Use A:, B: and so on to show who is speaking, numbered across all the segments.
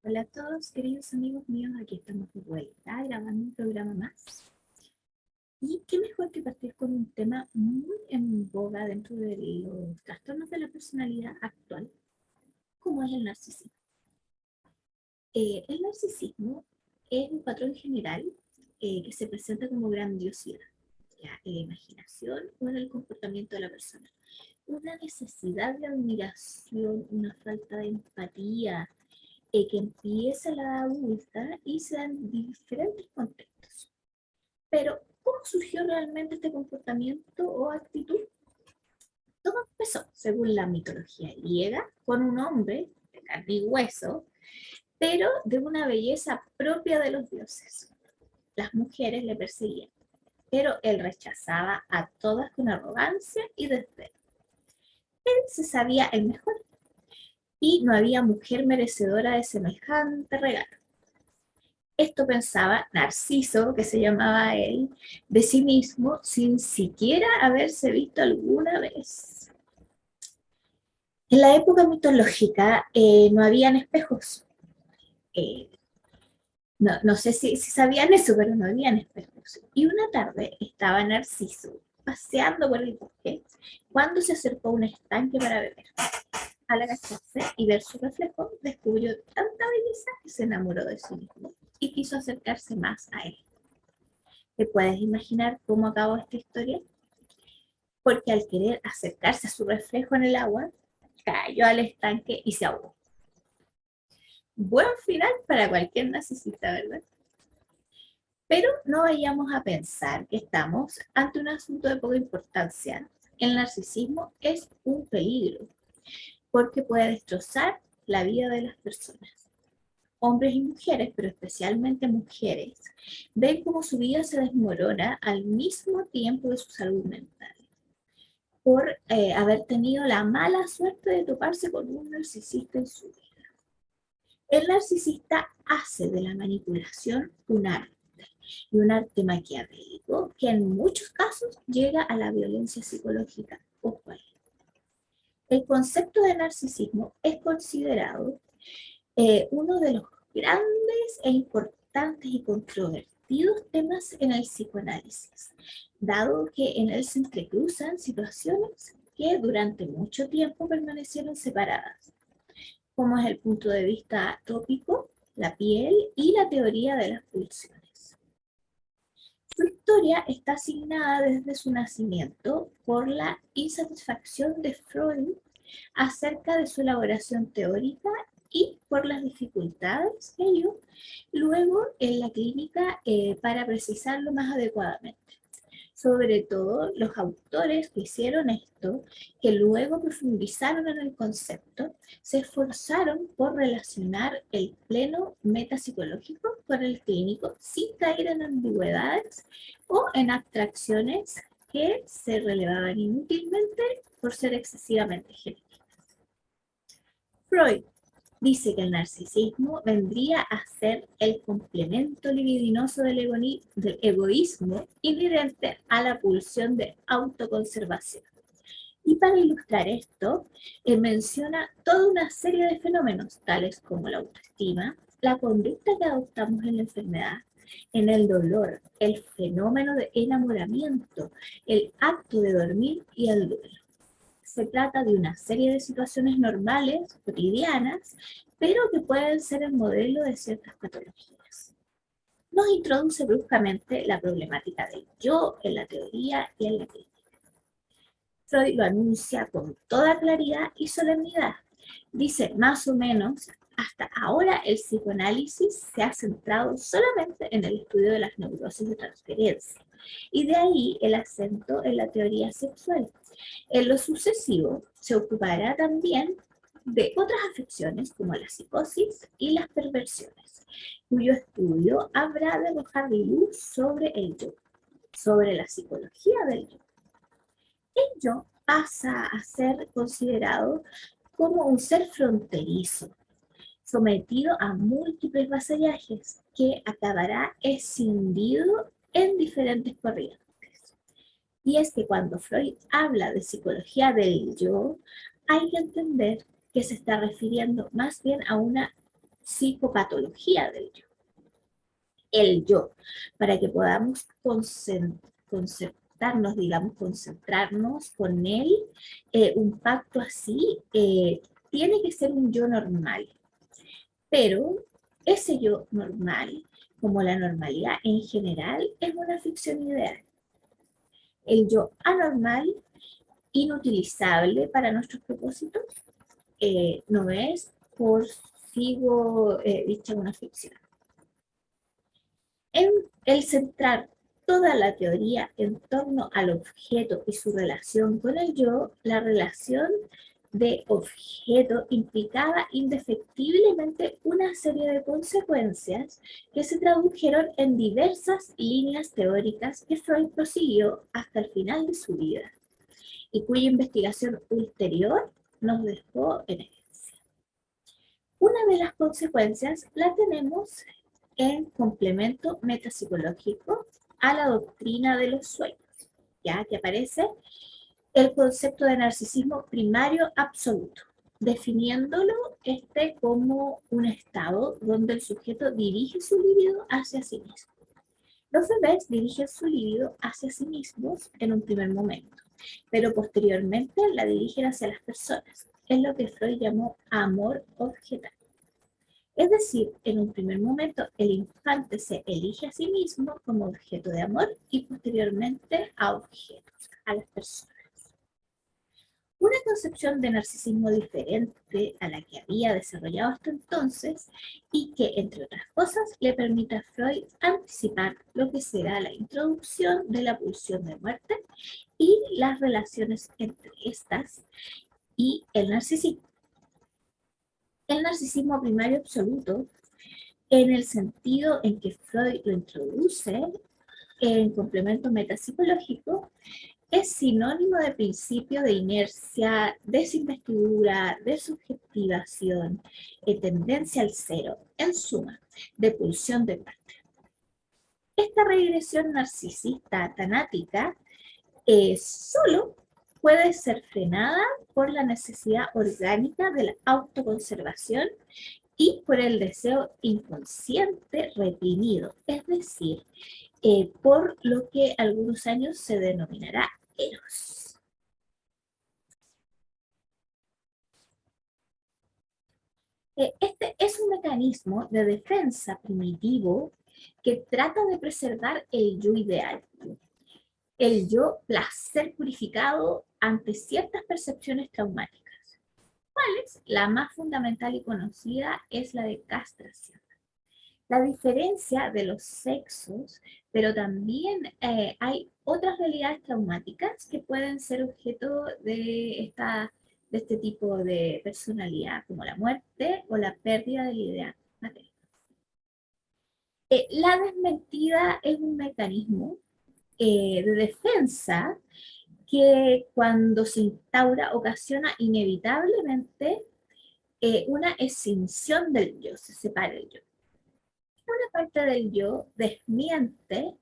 A: Hola a todos, queridos amigos míos, aquí estamos de vuelta grabando un programa más. Y qué mejor que partir con un tema muy en boga dentro de los trastornos de la personalidad actual, como es el narcisismo. El narcisismo es un patrón general que se presenta como grandiosidad, ya, en la imaginación o en el comportamiento de la persona. Una necesidad de admiración, una falta de empatía, que empieza a la edad adulta y se dan en diferentes contextos. Pero, ¿cómo surgió realmente este comportamiento o actitud? Todo empezó, según la mitología griega, con un hombre de carne y hueso, pero de una belleza propia de los dioses. Las mujeres le perseguían, pero él rechazaba a todas con arrogancia y desdén. Él se sabía el mejor y no había mujer merecedora de semejante regalo. Esto pensaba Narciso, que se llamaba él, de sí mismo, sin siquiera haberse visto alguna vez. En la época mitológica no habían espejos. Eh, no sé si sabían eso, pero no habían espejos. Y una tarde estaba Narciso paseando por el bosque cuando se acercó a un estanque para beber. Al agacharse y ver su reflejo, descubrió tanta belleza que se enamoró de sí mismo y quiso acercarse más a él. ¿Te puedes imaginar cómo acabó esta historia? Porque al querer acercarse a su reflejo en el agua, cayó al estanque y se ahogó. Buen final para cualquier narcisista, ¿verdad? Pero no vayamos a pensar que estamos ante un asunto de poca importancia. El narcisismo es un peligro porque puede destrozar la vida de las personas. Hombres y mujeres, pero especialmente mujeres, ven cómo su vida se desmorona al mismo tiempo de su salud mental por haber tenido la mala suerte de toparse con un narcisista en su vida. El narcisista hace de la manipulación un arte, y un arte maquiavélico que en muchos casos llega a la violencia psicológica. Ojo ahí. El concepto de narcisismo es considerado uno de los grandes e importantes y controvertidos temas en el psicoanálisis, dado que en él se entrecruzan situaciones que durante mucho tiempo permanecieron separadas, como es el punto de vista tópico, la piel y la teoría de las pulsiones. Su historia está asignada desde su nacimiento por la insatisfacción de Freud acerca de su elaboración teórica y por las dificultades que ello luego en la clínica para precisarlo más adecuadamente. Sobre todo los autores que hicieron esto, que luego profundizaron en el concepto, se esforzaron por relacionar el pleno metapsicológico con el clínico sin caer en ambigüedades o en abstracciones que se relevaban inútilmente por ser excesivamente genéricas. Freud dice que el narcisismo vendría a ser el complemento libidinoso del egoísmo inherente a la pulsión de autoconservación. Y para ilustrar esto, menciona toda una serie de fenómenos, tales como la autoestima, la conducta que adoptamos en la enfermedad, en el dolor, el fenómeno de enamoramiento, el acto de dormir y el duelo. Se trata de una serie de situaciones normales, cotidianas, pero que pueden ser el modelo de ciertas patologías. Nos introduce bruscamente la problemática del yo en la teoría y en la clínica. Freud lo anuncia con toda claridad y solemnidad. Dice más o menos, hasta ahora el psicoanálisis se ha centrado solamente en el estudio de las neurosis de transferencia, y de ahí el acento en la teoría sexual. En lo sucesivo se ocupará también de otras afecciones como la psicosis y las perversiones, cuyo estudio habrá de arrojar luz sobre el yo, sobre la psicología del yo. El yo pasa a ser considerado como un ser fronterizo, sometido a múltiples vasallajes, que acabará escindido en diferentes corrientes. Y es que cuando Freud habla de psicología del yo, hay que entender que se está refiriendo más bien a una psicopatología del yo. El yo, para que podamos concertarnos, digamos, concentrarnos con él, un pacto así, tiene que ser un yo normal, pero ese yo normal, como la normalidad en general, es una ficción ideal. El yo anormal, inutilizable para nuestros propósitos, no es por sigo dicha una ficción. En el centrar toda la teoría en torno al objeto y su relación con el yo, la relación de objeto implicaba indefectiblemente una serie de consecuencias que se tradujeron en diversas líneas teóricas que Freud prosiguió hasta el final de su vida y cuya investigación ulterior nos dejó en evidencia. Una de las consecuencias la tenemos en complemento metapsicológico a la doctrina de los sueños, ya que aparece el concepto de narcisismo primario absoluto, definiéndolo como un estado donde el sujeto dirige su libido hacia sí mismo. Los bebés dirigen su libido hacia sí mismos en un primer momento, pero posteriormente la dirigen hacia las personas. Es lo que Freud llamó amor objetal. Es decir, en un primer momento el infante se elige a sí mismo como objeto de amor y posteriormente a objetos, a las personas. Una concepción de narcisismo diferente a la que había desarrollado hasta entonces y que, entre otras cosas, le permite a Freud anticipar lo que será la introducción de la pulsión de muerte y las relaciones entre estas y el narcisismo. El narcisismo primario absoluto, en el sentido en que Freud lo introduce en complemento metapsicológico, es sinónimo de principio de inercia, desinvestidura, desubjetivación, tendencia al cero, en suma, de pulsión de muerte. Esta regresión narcisista tanática solo puede ser frenada por la necesidad orgánica de la autoconservación y por el deseo inconsciente reprimido, es decir, por lo que algunos años se denominará eros. Este es un mecanismo de defensa primitivo que trata de preservar el yo ideal, el yo placer purificado ante ciertas percepciones traumáticas. La más fundamental y conocida es la de castración. La diferencia de los sexos, pero también hay otras realidades traumáticas que pueden ser objeto de este tipo de personalidad, como la muerte o la pérdida de la idea materna. La desmentida es un mecanismo de defensa que cuando se instaura ocasiona inevitablemente una escinsión del yo, se separa el yo. Una parte del yo desmiente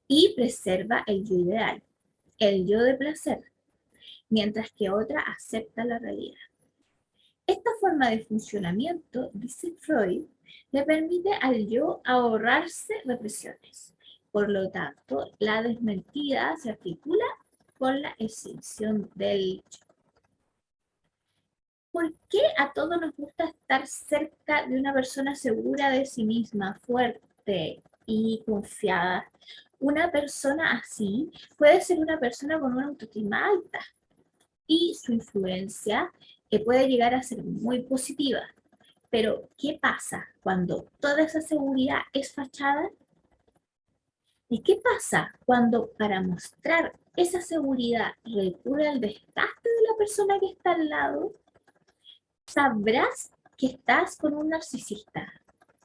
A: y preserva el yo ideal, el yo de placer, mientras que otra acepta la realidad. Esta forma de funcionamiento, dice Freud, le permite al yo ahorrarse represiones. Por lo tanto, la desmentida se articula con la escinsión del yo. ¿Por qué a todos nos gusta estar cerca de una persona segura de sí misma, fuerte y confiada? Una persona así puede ser una persona con una autoestima alta y su influencia puede llegar a ser muy positiva. Pero, ¿qué pasa cuando toda esa seguridad es fachada? ¿Y qué pasa cuando para mostrar esa seguridad recurre al desgaste de la persona que está al lado? Sabrás que estás con un narcisista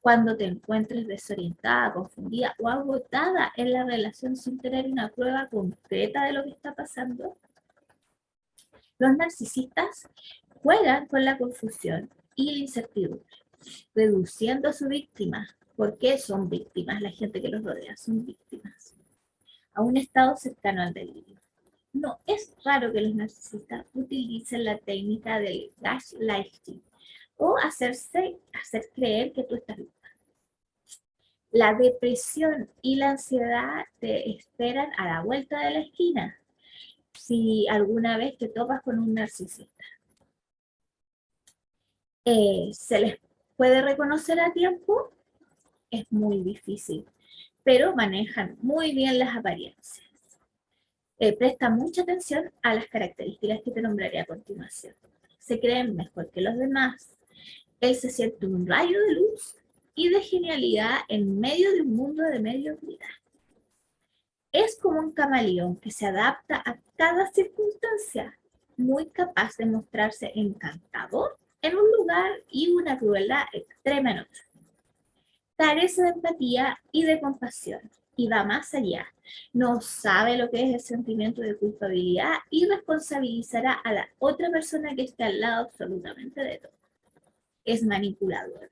A: cuando te encuentres desorientada, confundida o agotada en la relación sin tener una prueba concreta de lo que está pasando. Los narcisistas juegan con la confusión y la incertidumbre, reduciendo a su víctima, porque son víctimas, la gente que los rodea son víctimas, a un estado cercano al delirio. No es raro que los narcisistas utilicen la técnica del gaslighting o hacer creer que tú estás bien. La depresión y la ansiedad te esperan a la vuelta de la esquina si alguna vez te topas con un narcisista. ¿Se les puede reconocer a tiempo? Es muy difícil, pero manejan muy bien las apariencias. Presta mucha atención a las características que te nombraré a continuación. Se creen mejor que los demás. Él se siente un rayo de luz y de genialidad en medio de un mundo de mediocridad. Es como un camaleón que se adapta a cada circunstancia, muy capaz de mostrarse encantador en un lugar y una crueldad extrema en otro. Carece de empatía y de compasión, y va más allá. No sabe lo que es el sentimiento de culpabilidad y responsabilizará a la otra persona que está al lado absolutamente de todo. Es manipulador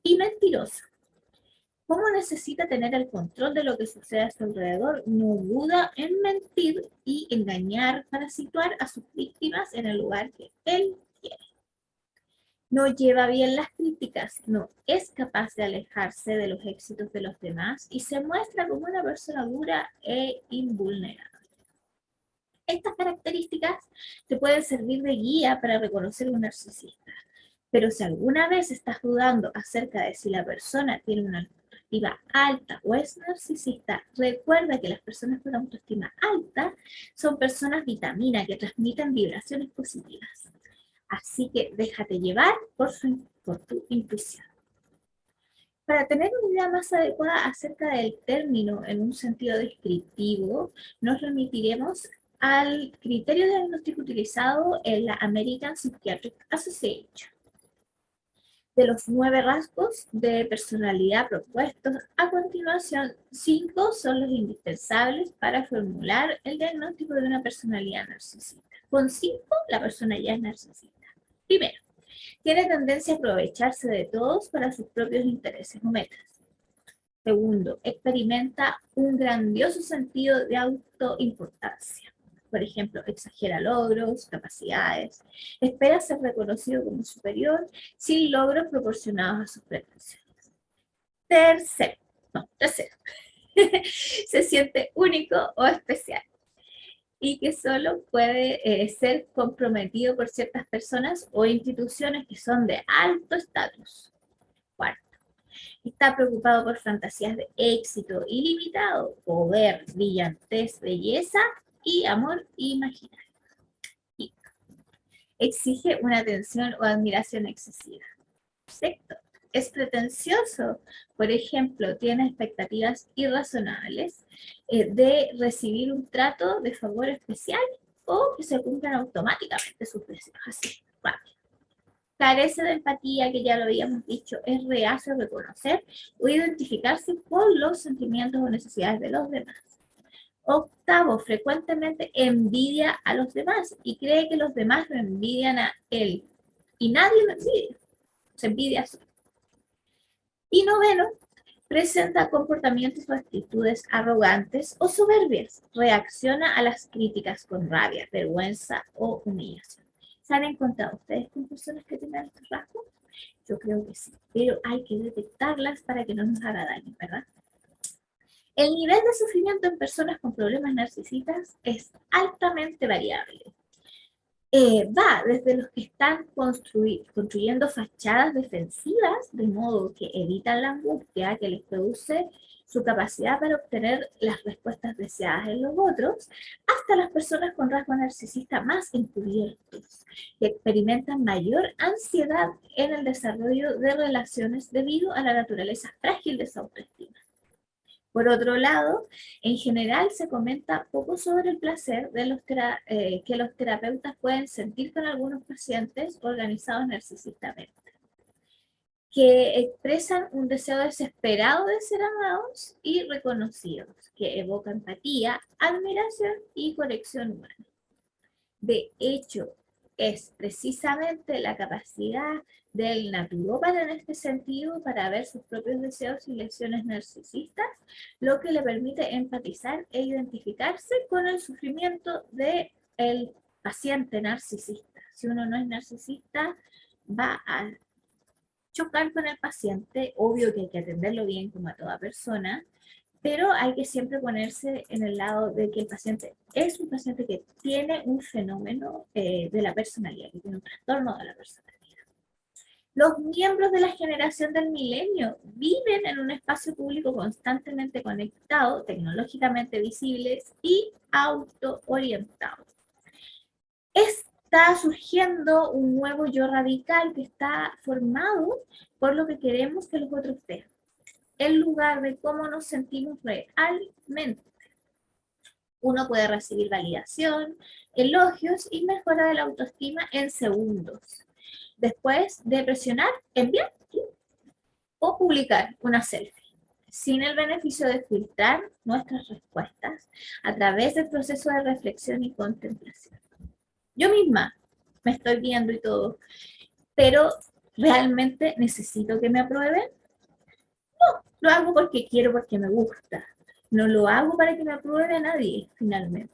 A: y mentiroso. Como necesita tener el control de lo que sucede a su alrededor, no duda en mentir y engañar para situar a sus víctimas en el lugar que él quiere. No lleva bien las críticas, no es capaz de alejarse de los éxitos de los demás y se muestra como una persona dura e invulnerable. Estas características te pueden servir de guía para reconocer un narcisista, pero si alguna vez estás dudando acerca de si la persona tiene una autoestima alta o es narcisista, recuerda que las personas con autoestima alta son personas vitamina que transmiten vibraciones positivas. Así que déjate llevar por tu intuición. Para tener una idea más adecuada acerca del término en un sentido descriptivo, nos remitiremos al criterio diagnóstico utilizado en la American Psychiatric Association. De los 9 rasgos de personalidad propuestos a continuación, 5 son los indispensables para formular el diagnóstico de una personalidad narcisista. Con 5, la persona ya es narcisista. Primero, tiene tendencia a aprovecharse de todos para sus propios intereses o metas. Segundo, experimenta un grandioso sentido de autoimportancia. Por ejemplo, exagera logros, capacidades, espera ser reconocido como superior sin logros proporcionados a sus pretensiones. Tercero, se siente único o especial y que solo puede ser comprometido por ciertas personas o instituciones que son de alto estatus. Cuarto, está preocupado por fantasías de éxito ilimitado, poder, brillantez, belleza y amor imaginario. Quinto, exige una atención o admiración excesiva. Sexto, es pretencioso, por ejemplo, tiene expectativas irrazonables de recibir un trato de favor especial o que se cumplan automáticamente sus deseos, así, rápido. Carece de empatía, que ya lo habíamos dicho, es reacio a reconocer o identificarse con los sentimientos o necesidades de los demás. Octavo, frecuentemente envidia a los demás y cree que los demás lo envidian a él. Y nadie lo envidia, se envidia solo. Y noveno, presenta comportamientos o actitudes arrogantes o soberbias. Reacciona a las críticas con rabia, vergüenza o humillación. ¿Se han encontrado ustedes con personas que tengan estos rasgos? Yo creo que sí, pero hay que detectarlas para que no nos haga daño, ¿verdad? El nivel de sufrimiento en personas con problemas narcisistas es altamente variable. Va desde los que están construyendo fachadas defensivas, de modo que evitan la angustia que les produce su capacidad para obtener las respuestas deseadas en los otros, hasta las personas con rasgos narcisistas más encubiertos, que experimentan mayor ansiedad en el desarrollo de relaciones debido a la naturaleza frágil de su autoestima. Por otro lado, en general se comenta poco sobre el placer que los terapeutas pueden sentir con algunos pacientes organizados narcisistamente, que expresan un deseo desesperado de ser amados y reconocidos, que evoca empatía, admiración y conexión humana. De hecho, es precisamente la capacidad del naturópata en este sentido para ver sus propios deseos y lesiones narcisistas lo que le permite empatizar e identificarse con el sufrimiento del paciente narcisista. Si uno no es narcisista, va a chocar con el paciente, obvio que hay que atenderlo bien como a toda persona, pero hay que siempre ponerse en el lado de que el paciente es un paciente que tiene un fenómeno de la personalidad, que tiene un trastorno de la personalidad. Los miembros de la generación del milenio viven en un espacio público constantemente conectado, tecnológicamente visibles y autoorientados. Está surgiendo un nuevo yo radical que está formado por lo que queremos que los otros vean, en lugar de cómo nos sentimos realmente. Uno puede recibir validación, elogios y mejora de la autoestima en segundos. Después de presionar enviar o publicar una selfie, sin el beneficio de filtrar nuestras respuestas a través del proceso de reflexión y contemplación. Yo misma me estoy viendo y todo, pero ¿realmente necesito que me aprueben? Lo hago porque quiero, porque me gusta. No lo hago para que me apruebe a nadie, finalmente.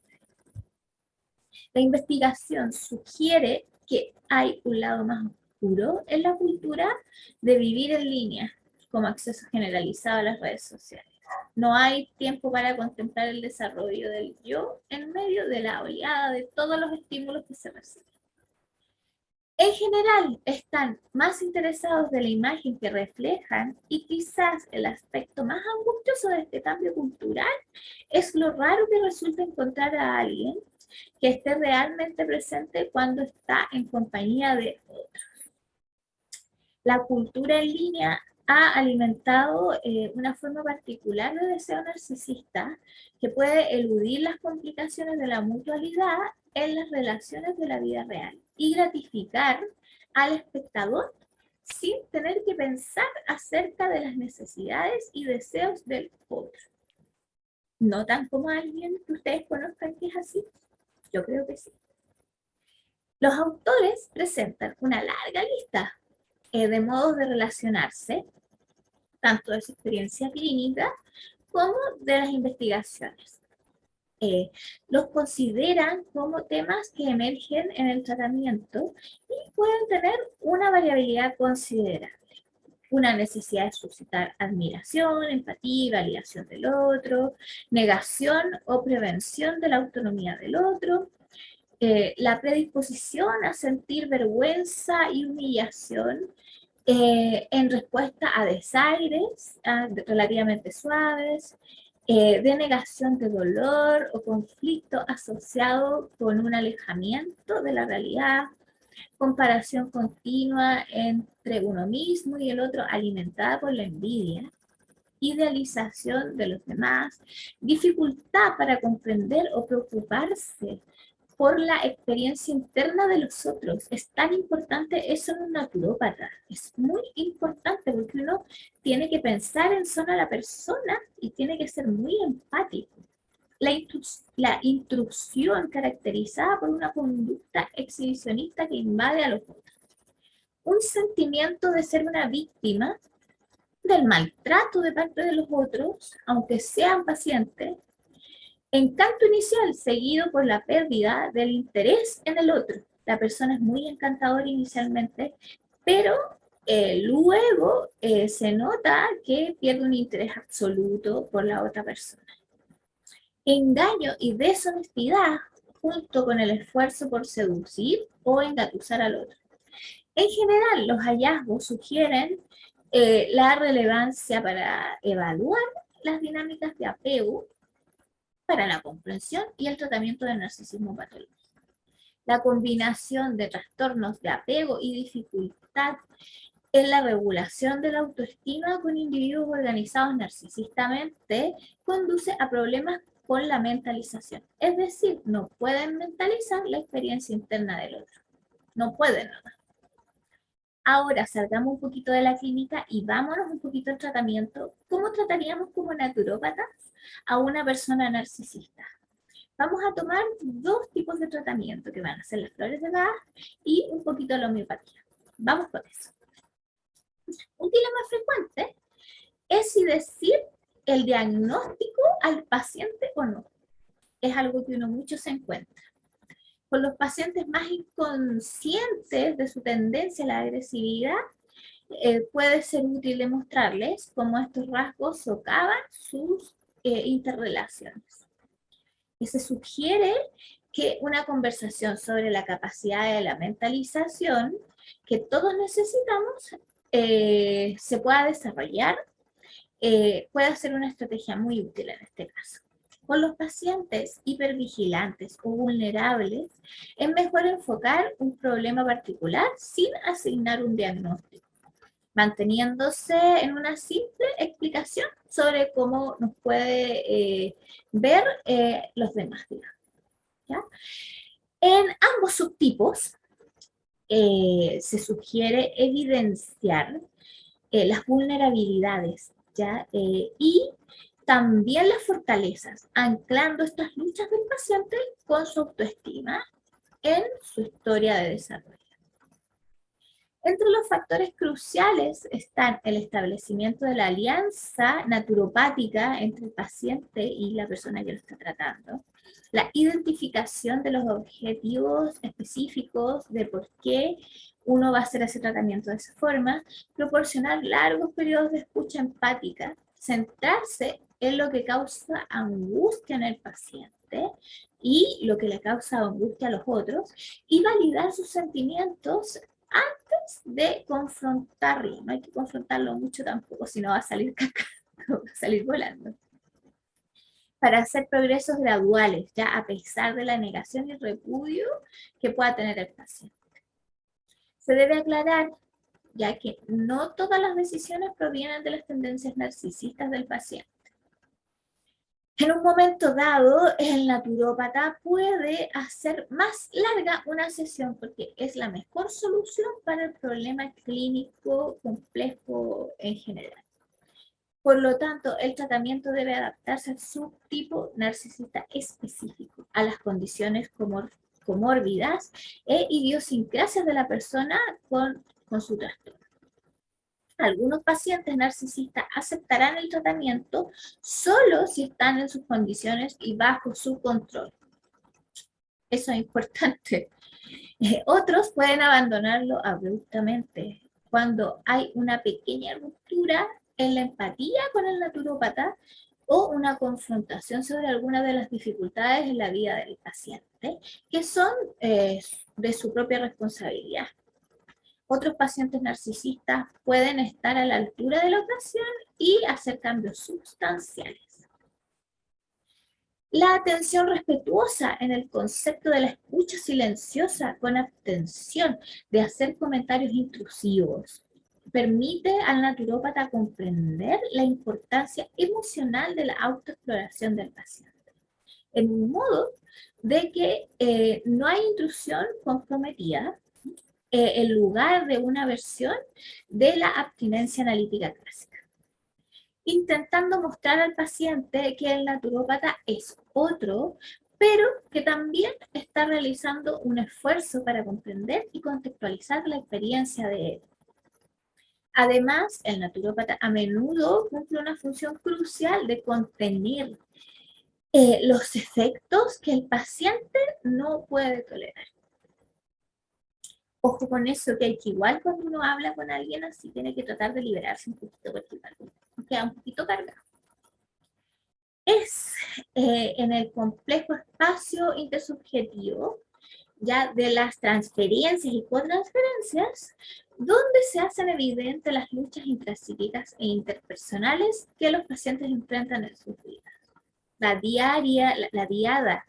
A: La investigación sugiere que hay un lado más oscuro en la cultura de vivir en línea, como acceso generalizado a las redes sociales. No hay tiempo para contemplar el desarrollo del yo en medio de la oleada de todos los estímulos que se reciben. En general, están más interesados de la imagen que reflejan y quizás el aspecto más angustioso de este cambio cultural es lo raro que resulta encontrar a alguien que esté realmente presente cuando está en compañía de otros. La cultura en línea ha alimentado una forma particular de deseo narcisista que puede eludir las complicaciones de la mutualidad en las relaciones de la vida real y gratificar al espectador sin tener que pensar acerca de las necesidades y deseos del otro. ¿Notan como alguien que ustedes conozcan que es así? Yo creo que sí. Los autores presentan una larga lista de modos de relacionarse, tanto de su experiencia clínica como de las investigaciones. Los consideran como temas que emergen en el tratamiento y pueden tener una variabilidad considerable. Una necesidad de suscitar admiración, empatía y validación del otro, negación o prevención de la autonomía del otro, la predisposición a sentir vergüenza y humillación en respuesta a desaires relativamente suaves, denegación de dolor o conflicto asociado con un alejamiento de la realidad, comparación continua entre uno mismo y el otro alimentada por la envidia, idealización de los demás, dificultad para comprender o preocuparse por la experiencia interna de los otros. Es tan importante eso en un naturópata. Es muy importante porque uno tiene que pensar en solo a la persona y tiene que ser muy empático. La intrusión caracterizada por una conducta exhibicionista que invade a los otros. Un sentimiento de ser una víctima del maltrato de parte de los otros, aunque sean pacientes, encanto inicial seguido por la pérdida del interés en el otro. La persona es muy encantadora inicialmente, pero luego se nota que pierde un interés absoluto por la otra persona. Engaño y deshonestidad junto con el esfuerzo por seducir o engatusar al otro. En general, los hallazgos sugieren la relevancia para evaluar las dinámicas de apego para la comprensión y el tratamiento del narcisismo patológico. La combinación de trastornos de apego y dificultad en la regulación de la autoestima con individuos organizados narcisistamente conduce a problemas con la mentalización. Es decir, no pueden mentalizar la experiencia interna del otro. No pueden. Ahora salgamos un poquito de la clínica y vámonos un poquito al tratamiento. ¿Cómo trataríamos como naturópatas a una persona narcisista? Vamos a tomar dos tipos de tratamiento que van a ser las flores de Bach y un poquito la homeopatía. Vamos con eso. Un dilema frecuente es si decir el diagnóstico al paciente o no. Es algo que uno mucho se encuentra. Con los pacientes más inconscientes de su tendencia a la agresividad, puede ser útil demostrarles cómo estos rasgos socavan sus interrelaciones. Y se sugiere que una conversación sobre la capacidad de la mentalización que todos necesitamos se pueda desarrollar, puede ser una estrategia muy útil en este caso. Con los pacientes hipervigilantes o vulnerables, es mejor enfocar un problema particular sin asignar un diagnóstico, manteniéndose en una simple explicación sobre cómo nos puede ver los demás, digamos, ¿ya? En ambos subtipos se sugiere evidenciar las vulnerabilidades, ¿ya? Y también las fortalezas, anclando estas luchas del paciente con su autoestima en su historia de desarrollo. Entre los factores cruciales están el establecimiento de la alianza naturopática entre el paciente y la persona que lo está tratando, la identificación de los objetivos específicos de por qué uno va a hacer ese tratamiento de esa forma, proporcionar largos periodos de escucha empática, centrarse en lo que causa angustia en el paciente y lo que le causa angustia a los otros, y validar sus sentimientos antes de confrontarlo. No hay que confrontarlo mucho tampoco, si no va a salir cacando, va a salir volando. Para hacer progresos graduales, ya a pesar de la negación y repudio que pueda tener el paciente. Se debe aclarar, ya que no todas las decisiones provienen de las tendencias narcisistas del paciente. En un momento dado, el naturópata puede hacer más larga una sesión porque es la mejor solución para el problema clínico complejo en general. Por lo tanto, el tratamiento debe adaptarse al subtipo narcisista específico, a las condiciones comórbidas e idiosincrasias de la persona con su trastorno. Algunos pacientes narcisistas aceptarán el tratamiento solo si están en sus condiciones y bajo su control. Eso es importante. Otros pueden abandonarlo abruptamente cuando hay una pequeña ruptura en la empatía con el naturópata o una confrontación sobre algunas de las dificultades en la vida del paciente que son de su propia responsabilidad. Otros pacientes narcisistas pueden estar a la altura de la ocasión y hacer cambios sustanciales. La atención respetuosa en el concepto de la escucha silenciosa con abstención de hacer comentarios intrusivos permite al naturópata comprender la importancia emocional de la autoexploración del paciente, en un modo de que no hay intrusión comprometida en lugar de una versión de la abstinencia analítica clásica, intentando mostrar al paciente que el naturópata es otro, pero que también está realizando un esfuerzo para comprender y contextualizar la experiencia de él. Además, el naturópata a menudo cumple una función crucial de contener los efectos que el paciente no puede tolerar. Ojo con eso, que igual cuando uno habla con alguien así tiene que tratar de liberarse un poquito porque queda un poquito cargado. Es en el complejo espacio intersubjetivo, ya de las transferencias y cotransferencias, donde se hacen evidentes las luchas intrapsíquicas e interpersonales que los pacientes enfrentan en sus vidas. La diada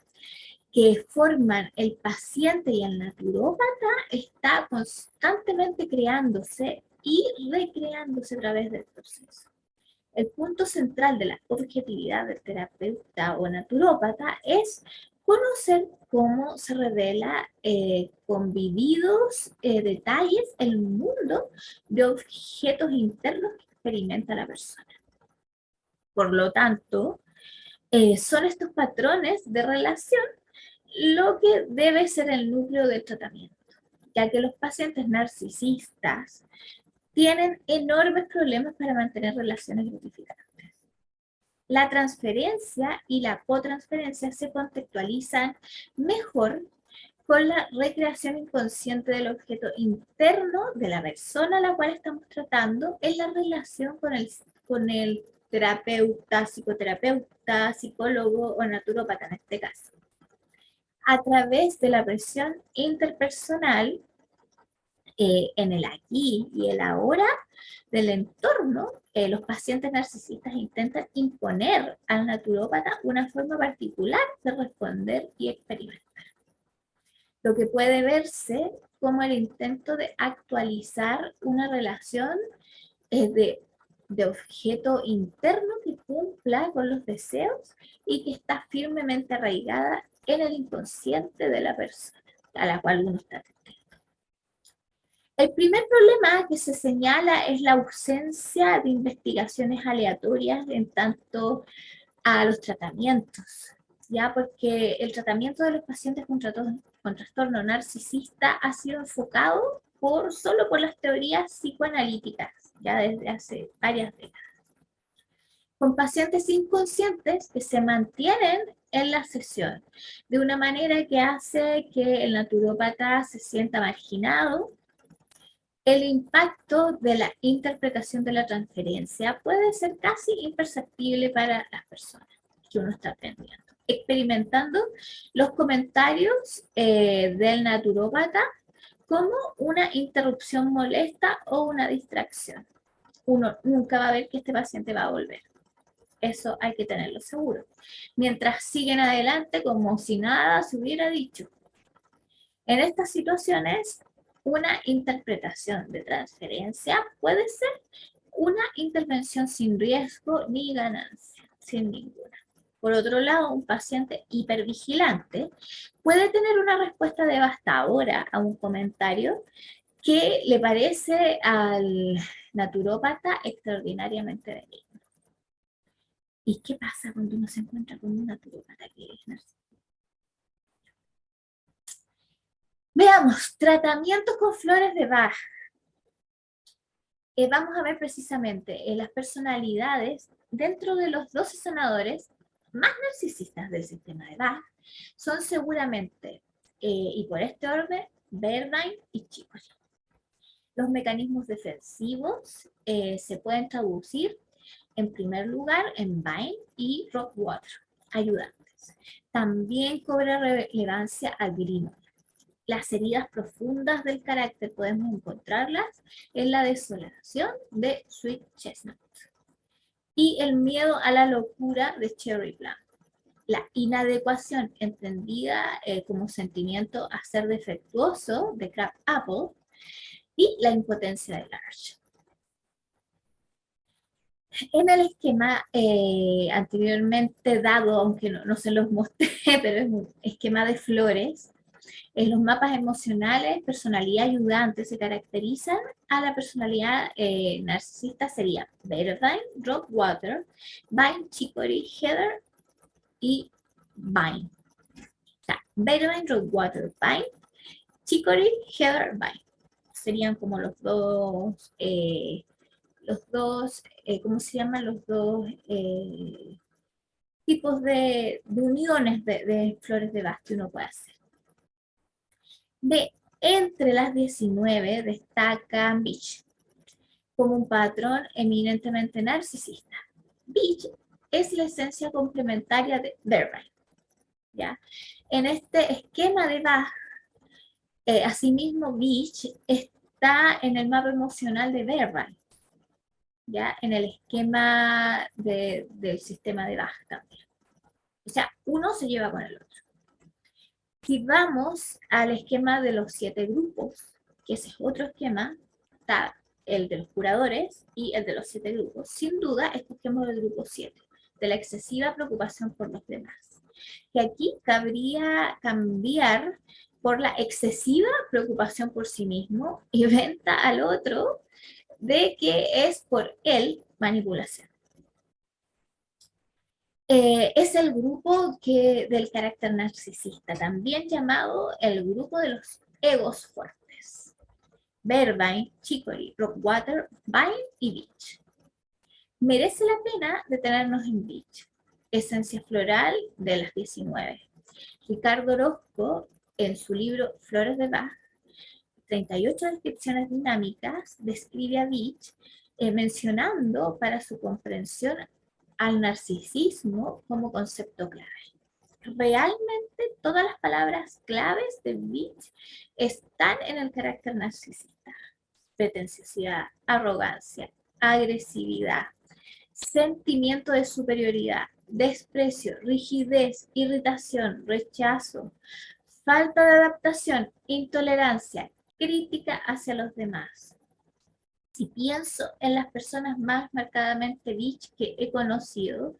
A: que forman el paciente y el naturópata está constantemente creándose y recreándose a través del proceso. El punto central de la objetividad del terapeuta o naturópata es conocer cómo se revela con vividos detalles el mundo de objetos internos que experimenta la persona. Por lo tanto, son estos patrones de relación lo que debe ser el núcleo del tratamiento, ya que los pacientes narcisistas tienen enormes problemas para mantener relaciones gratificantes. La transferencia y la cotransferencia se contextualizan mejor con la recreación inconsciente del objeto interno de la persona a la cual estamos tratando en la relación con el terapeuta, psicoterapeuta, psicólogo o naturópata en este caso. A través de la presión interpersonal, en el aquí y el ahora del entorno, los pacientes narcisistas intentan imponer al naturópata una forma particular de responder y experimentar. Lo que puede verse como el intento de actualizar una relación de objeto interno que cumpla con los deseos y que está firmemente arraigada en el inconsciente de la persona a la cual uno está atendiendo. El primer problema que se señala es la ausencia de investigaciones aleatorias en tanto a los tratamientos, ya porque el tratamiento de los pacientes con trastorno narcisista ha sido enfocado solo por las teorías psicoanalíticas, ya desde hace varias décadas, con pacientes inconscientes que se mantienen en la sesión, de una manera que hace que el naturópata se sienta marginado. El impacto de la interpretación de la transferencia puede ser casi imperceptible para las personas que uno está atendiendo, experimentando los comentarios del naturópata como una interrupción molesta o una distracción. Uno nunca va a ver que este paciente va a volver. Eso hay que tenerlo seguro. Mientras siguen adelante como si nada se hubiera dicho. En estas situaciones, una interpretación de transferencia puede ser una intervención sin riesgo ni ganancia, sin ninguna. Por otro lado, un paciente hipervigilante puede tener una respuesta devastadora a un comentario que le parece al naturópata extraordinariamente benigno. ¿Y qué pasa cuando uno se encuentra con un naturópata que es narcisista? Veamos, tratamientos con flores de Bach. Vamos a ver precisamente las personalidades dentro de los 12 sanadores más narcisistas del sistema de Bach. Son seguramente, y por este orden, Berghain y Chicory. Los mecanismos defensivos se pueden traducir en primer lugar en Vine y Rockwater, ayudantes. También cobra relevancia a Greenwood. Las heridas profundas del carácter podemos encontrarlas en la desolación de Sweet Chestnut y el miedo a la locura de Cherry Plum. La inadecuación entendida como sentimiento a ser defectuoso de Crab Apple y la impotencia de Large. En el esquema anteriormente dado, aunque no se los mostré, pero es un esquema de flores, en los mapas emocionales, personalidad ayudante se caracterizan a la personalidad narcisista sería Berghain, Rockwater, Vine, Chicory, Heather y Vine. O sea, Berghain, Rockwater, Vine, Chicory, Heather, Vine. Serían como ¿cómo se llaman? Los dos tipos de uniones de flores de Bach que uno puede hacer. De entre las 19 destaca Beach como un patrón eminentemente narcisista. Beach es la esencia complementaria de Berghain. ¿Ya? En este esquema de Bach, asimismo Beach está en el mapa emocional de Berghain, ¿ya? En el esquema del sistema de Bach también. O sea, uno se lleva con el otro. Si vamos al esquema de los 7 grupos, que ese es otro esquema, está el de los curadores y el de los 7 grupos. Sin duda, escogemos el grupo 7, de la excesiva preocupación por los demás. Y aquí cabría cambiar por la excesiva preocupación por sí mismo y venta al otro de que es por él manipulación. Es el grupo del carácter narcisista, también llamado el grupo de los egos fuertes. Berghain, Chicory, Rockwater, Vine y Beach. Merece la pena detenernos en Beach, esencia floral de las 19. Ricardo Orozco en su libro Flores de Bach, 38 descripciones dinámicas, describe a Beach mencionando para su comprensión al narcisismo como concepto clave. Realmente todas las palabras claves de Beach están en el carácter narcisista: pretenciosidad, arrogancia, agresividad, sentimiento de superioridad, desprecio, rigidez, irritación, rechazo, falta de adaptación, intolerancia, crítica hacia los demás. Si pienso en las personas más marcadamente bitch que he conocido,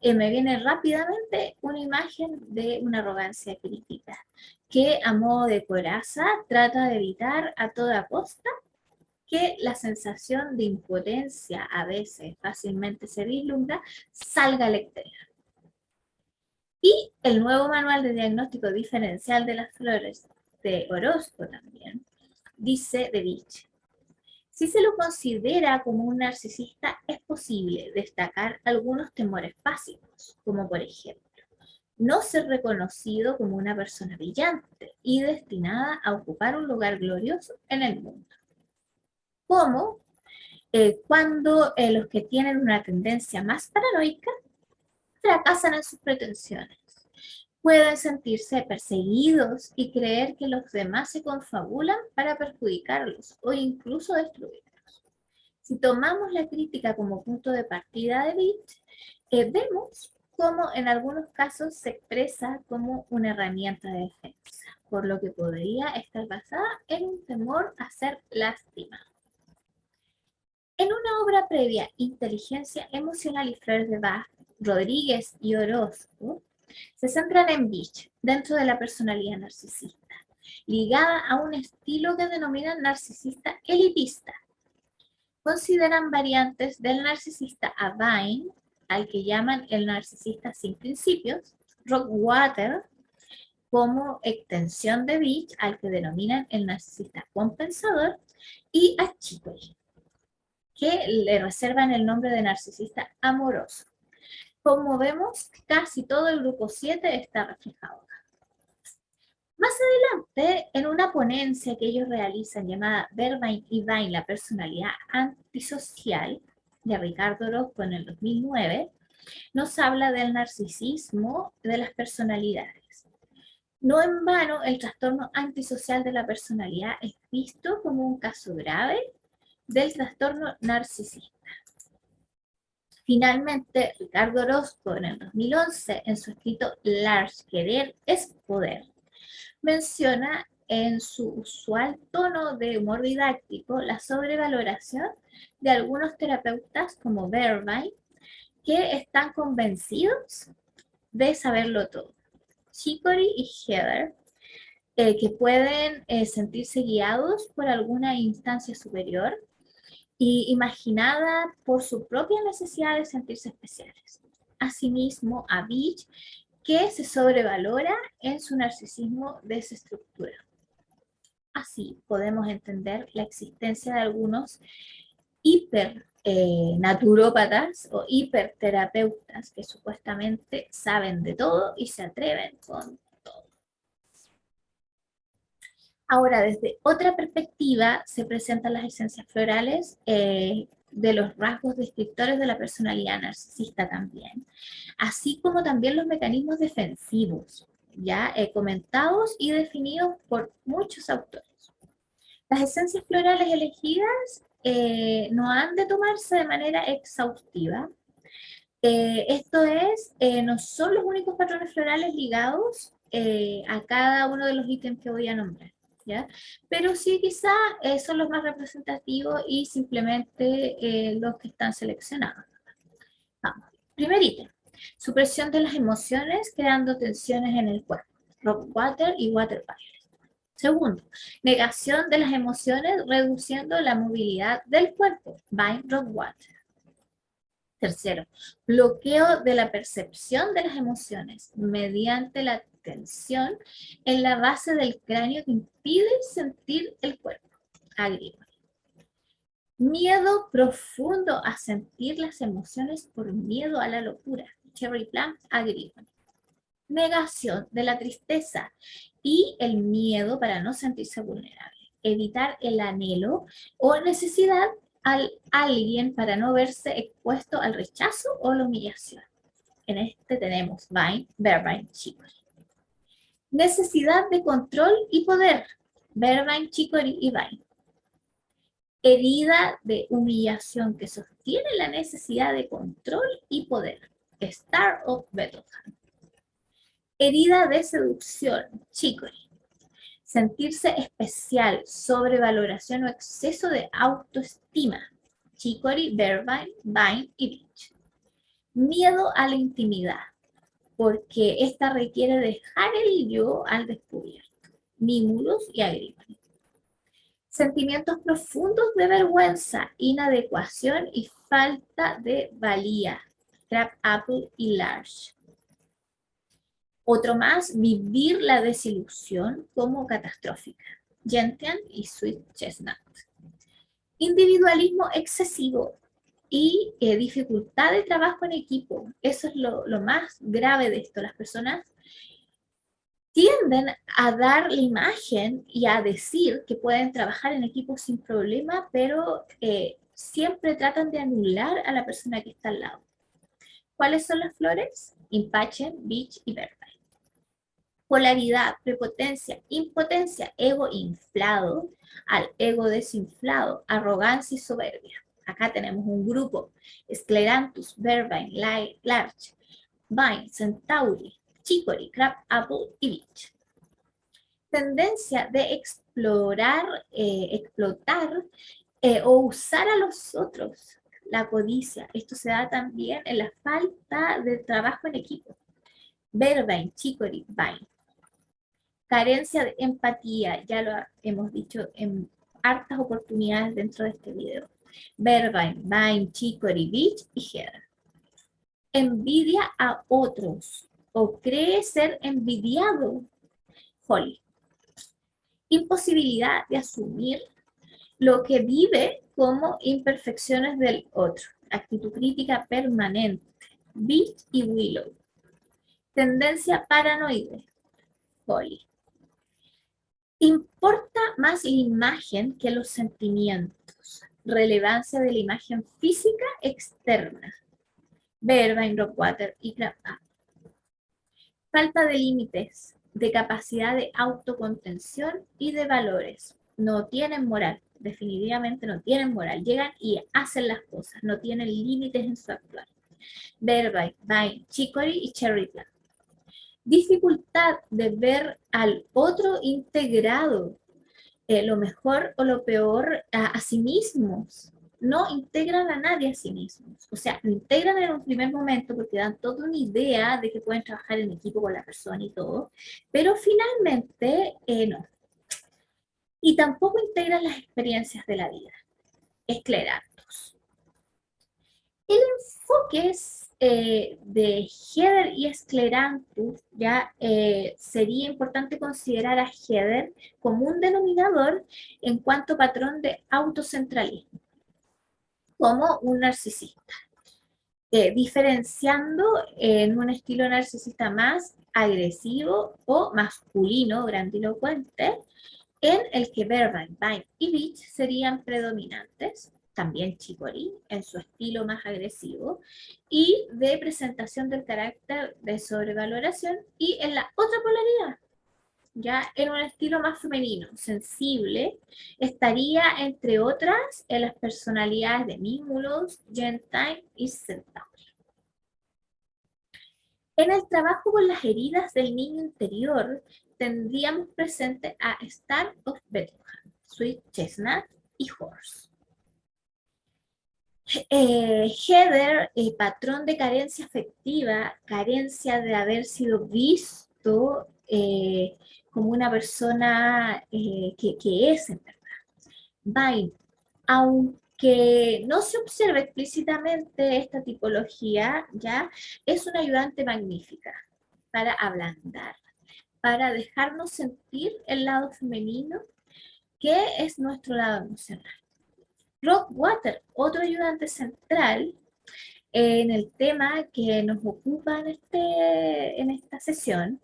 A: me viene rápidamente una imagen de una arrogancia crítica, que a modo de coraza trata de evitar a toda costa que la sensación de impotencia, a veces fácilmente se vislumbra, salga al exterior. Y el nuevo manual de diagnóstico diferencial de las flores de Orozco también dice de Beach: si se lo considera como un narcisista, es posible destacar algunos temores básicos, como por ejemplo, no ser reconocido como una persona brillante y destinada a ocupar un lugar glorioso en el mundo. Como cuando los que tienen una tendencia más paranoica fracasan en sus pretensiones. Pueden sentirse perseguidos y creer que los demás se confabulan para perjudicarlos o incluso destruirlos. Si tomamos la crítica como punto de partida de Beach, vemos cómo en algunos casos se expresa como una herramienta de defensa, por lo que podría estar basada en un temor a ser lastimado. En una obra previa, Inteligencia Emocional y Flores de Bach, Rodríguez y Orozco se centran en Beach dentro de la personalidad narcisista, ligada a un estilo que denominan narcisista elitista. Consideran variantes del narcisista Avine, al que llaman el narcisista sin principios, Rockwater, como extensión de Beach, al que denominan el narcisista compensador, y a Chicory, que le reservan el nombre de narcisista amoroso. Como vemos, casi todo el grupo 7 está reflejado acá. Más adelante, en una ponencia que ellos realizan llamada Vervain y Vain, la personalidad antisocial, de Ricardo Orozco en el 2009, nos habla del narcisismo de las personalidades. No en vano, el trastorno antisocial de la personalidad es visto como un caso grave del trastorno narcisista. Finalmente, Ricardo Orozco en el 2011, en su escrito Large Querer es Poder, menciona en su usual tono de humor didáctico la sobrevaloración de algunos terapeutas como Vervain, que están convencidos de saberlo todo. Chicory y Heather, que pueden sentirse guiados por alguna instancia superior y imaginada por su propia necesidad de sentirse especiales. Asimismo, a Beach, que se sobrevalora en su narcisismo desestructurado. Así podemos entender la existencia de algunos naturópatas o hiperterapeutas que supuestamente saben de todo y se atreven con todo. Ahora, desde otra perspectiva, se presentan las esencias florales de los rasgos descriptores de la personalidad narcisista también, así como también los mecanismos defensivos, ya comentados y definidos por muchos autores. Las esencias florales elegidas no han de tomarse de manera exhaustiva. Esto es, no son los únicos patrones florales ligados a cada uno de los ítems que voy a nombrar, ¿ya? Pero sí quizá son los más representativos y simplemente los que están seleccionados. Vamos. Primer ítem: supresión de las emociones creando tensiones en el cuerpo. Rockwater y Waterfall. Segundo, negación de las emociones reduciendo la movilidad del cuerpo. By Rockwater. Tercero, bloqueo de la percepción de las emociones mediante la tensión en la base del cráneo que impide sentir el cuerpo. Agricola. Miedo profundo a sentir las emociones por miedo a la locura. Cherry Plum, Agricola. negación de la tristeza y el miedo para no sentirse vulnerable. Evitar el anhelo o necesidad a alguien para no verse expuesto al rechazo o la humillación. En este tenemos Vine, Vervine, Chicory. Necesidad de control y poder, Vervine, Chicory y Vine. Herida de humillación que sostiene la necesidad de control y poder, Star of Bettelheim. Herida de seducción, Chicory. Sentirse especial, sobrevaloración o exceso de autoestima, Chicory, Vervine, Vine y Beach. Miedo a la intimidad, porque esta requiere dejar el yo al descubierto, Mimulus y Agrippa. Sentimientos profundos de vergüenza, inadecuación y falta de valía, Crab Apple y Large. Otro más, vivir la desilusión como catastrófica, Gentian y Sweet Chestnut. Individualismo excesivo y dificultad de trabajo en equipo. Eso es lo más grave de esto. Las personas tienden a dar la imagen y a decir que pueden trabajar en equipo sin problema, pero siempre tratan de anular a la persona que está al lado. ¿Cuáles son las flores? Impatient, Beach y Vervine. Polaridad, prepotencia, impotencia, ego inflado al ego desinflado, arrogancia y soberbia. Acá tenemos un grupo, Scleranthus, Vervine, Large, Vine, Centauri, Chicory, Crab Apple y Beach. Tendencia de explorar, explotar o usar a los otros, la codicia. Esto se da también en la falta de trabajo en equipo. Vervine, Chicory, Vine. Carencia de empatía, ya lo hemos dicho en hartas oportunidades dentro de este video. Vervine, Vine, Chicory, Beach y Heather. Envidia a otros o cree ser envidiado, Holly. Imposibilidad de asumir lo que vive como imperfecciones del otro. Actitud crítica permanente, Beach y Willow. Tendencia paranoide, Holly. Importa más la imagen que los sentimientos. Relevancia de la imagen física externa. Vervine, Rockwater y Crab Apple. Falta de límites, de capacidad de autocontención y de valores. No tienen moral, definitivamente no tienen moral. Llegan y hacen las cosas, no tienen límites en su actuar. Vervine, Vine, Chicory y Cherry Plant. Dificultad de ver al otro integrado, lo mejor o lo peor a sí mismos. No integran a nadie a sí mismos. O sea, lo integran en un primer momento porque dan toda una idea de que pueden trabajar en equipo con la persona y todo, pero finalmente no. Y tampoco integran las experiencias de la vida. Esclerantos. El enfoque de Heather y Scleranthus, ya sería importante considerar a Heather como un denominador en cuanto a patrón de autocentralismo, como un narcisista, diferenciando en un estilo narcisista más agresivo o masculino, grandilocuente, en el que Vervine, Vine y Beach serían predominantes, también Chicory, en su estilo más agresivo, y de presentación del carácter de sobrevaloración, y en la otra polaridad, ya en un estilo más femenino, sensible, estaría entre otras en las personalidades de Mimulus, Gentile y Centauri. En el trabajo con las heridas del niño interior, tendríamos presente a Star of Bettelheim, Sweet Chestnut y Horse. Heather, patrón de carencia afectiva, carencia de haber sido visto como una persona que es en verdad. Vine, aunque no se observe explícitamente esta tipología, ya es una ayudante magnífica para ablandar, para dejarnos sentir el lado femenino, que es nuestro lado emocional. Rockwater, otro ayudante central, en el tema que nos ocupa en esta sesión,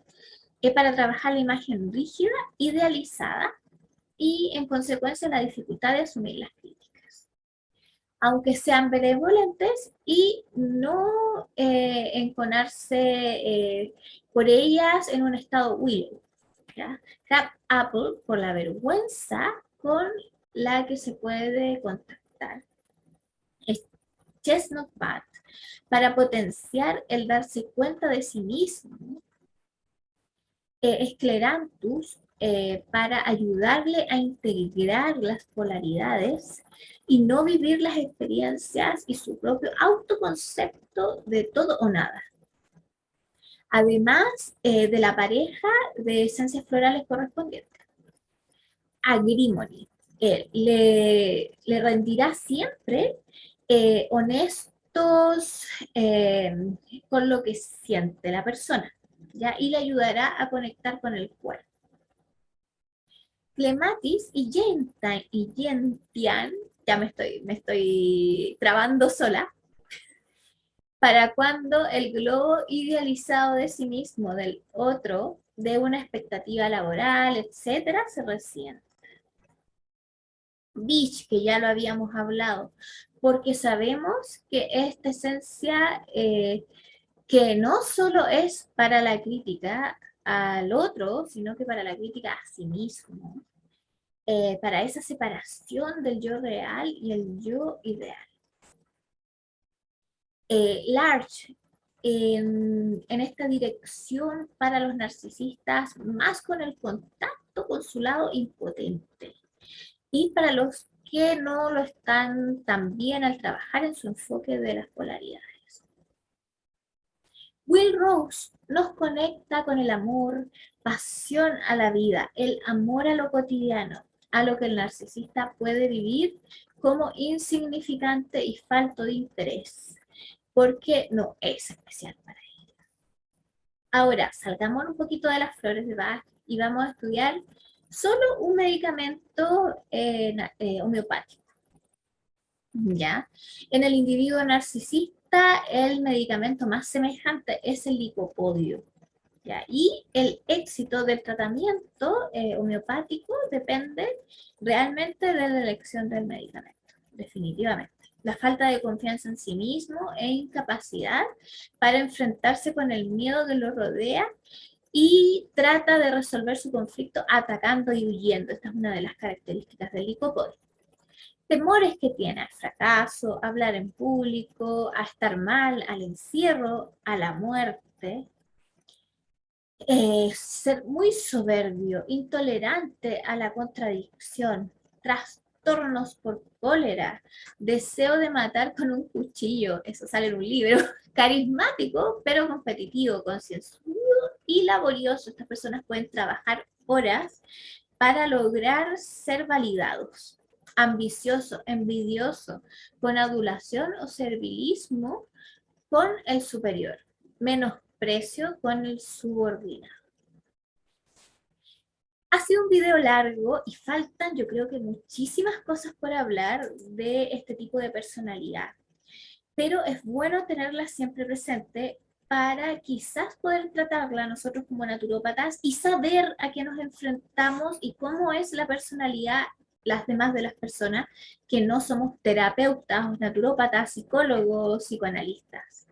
A: es para trabajar la imagen rígida, idealizada y en consecuencia la dificultad de asumir las críticas. Aunque sean benevolentes y no enconarse por ellas en un estado willow. ¿Ya? Crab Apple por la vergüenza con la que se puede contactar. Chestnut Bat para potenciar el darse cuenta de sí mismo. Escleranthus para ayudarle a integrar las polaridades y no vivir las experiencias y su propio autoconcepto de todo o nada. Además de la pareja de esencias florales correspondientes. Agrimony le rendirá siempre honestos con lo que siente la persona, ¿ya? Y le ayudará a conectar con el cuerpo. Clematis y Gentian, ya me estoy trabando sola, para cuando el globo idealizado de sí mismo del otro, de una expectativa laboral, etcétera, se resiente. Beach, que ya lo habíamos hablado, porque sabemos que esta esencia que no solo es para la crítica al otro, sino que para la crítica a sí mismo, para esa separación del yo real y el yo ideal. Large, en esta dirección para los narcisistas, más con el contacto con su lado impotente. Y para los que no lo están tan bien al trabajar en su enfoque de las polaridades. Will Rose nos conecta con el amor, pasión a la vida, el amor a lo cotidiano, a lo que el narcisista puede vivir como insignificante y falto de interés, porque no es especial para él. Ahora, salgamos un poquito de las flores de Bach y vamos a estudiar solo un medicamento homeopático. ¿Ya? En el individuo narcisista, el medicamento más semejante es el licopodio. ¿Ya? Y el éxito del tratamiento homeopático depende realmente de la elección del medicamento, definitivamente. La falta de confianza en sí mismo e incapacidad para enfrentarse con el miedo que lo rodea y trata de resolver su conflicto atacando y huyendo. Esta es una de las características del licopodio. Temores que tiene al fracaso, a hablar en público, a estar mal, al encierro, a la muerte. Ser muy soberbio, intolerante a la contradicción, trastornos por cólera, deseo de matar con un cuchillo, eso sale en un libro, carismático pero competitivo, concienzudo y laborioso. Estas personas pueden trabajar horas para lograr ser validados. Ambicioso, envidioso, con adulación o servilismo con el superior. Menosprecio con el subordinado. Ha sido un video largo y faltan, yo creo que muchísimas cosas por hablar de este tipo de personalidad, pero es bueno tenerla siempre presente para quizás poder tratarla nosotros como naturópatas y saber a qué nos enfrentamos y cómo es la personalidad las demás de las personas que no somos terapeutas, naturópatas, psicólogos, psicoanalistas.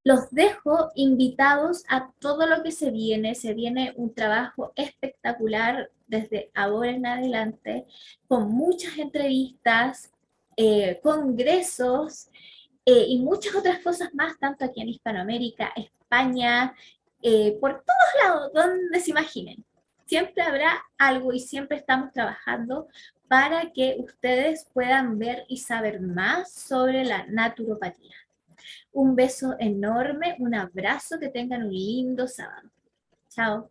A: Los dejo invitados a todo lo que se viene un trabajo espectacular desde ahora en adelante, con muchas entrevistas, congresos y muchas otras cosas más, tanto aquí en Hispanoamérica, España, por todos lados, donde se imaginen. Siempre habrá algo y siempre estamos trabajando para que ustedes puedan ver y saber más sobre la naturopatía. Un beso enorme, un abrazo, que tengan un lindo sábado. Chao.